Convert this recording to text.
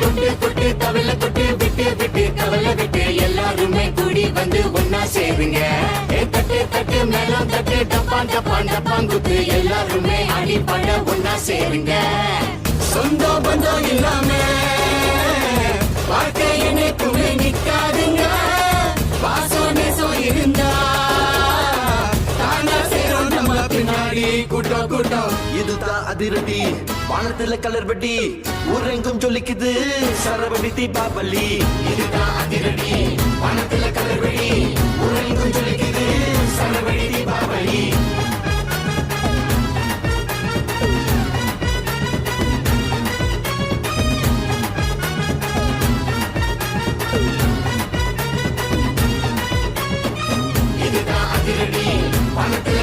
கொட்டு கொட்டு தவள கொட்டு விட்டு விட்டு கவலை விட்டு எல்லாருமே கூடி வந்து ஒன்னா சேருங்க. தட்டு தட்டு மேலும் தட்டு டப்பான் டப்பான் டப்பாங்குத்து எல்லாருமே அடிப்பட ஒன்னா சேருங்க. சொந்தம் பந்தம் இல்லாம வாழ்க்கை என்னைக்குமே நிக்காதுங்க. பாசம் நேசம் இருந்தா தானா சேரும் நம்ம பின்னாடி கூட்டம் கூட்டம். இதுதான் அதிரடி வானத்துல கலர் வட்டி ஊரெங்கும் சொல்லிக்குது சரவடி தீபாவளி. இதுதான் அதிரடி வானத்துல கலர் வட்டி ஊரெங்கும் சொல்லிக்குது சரவடி தீபாவளி. இதுதான் அதிரடி வானத்துல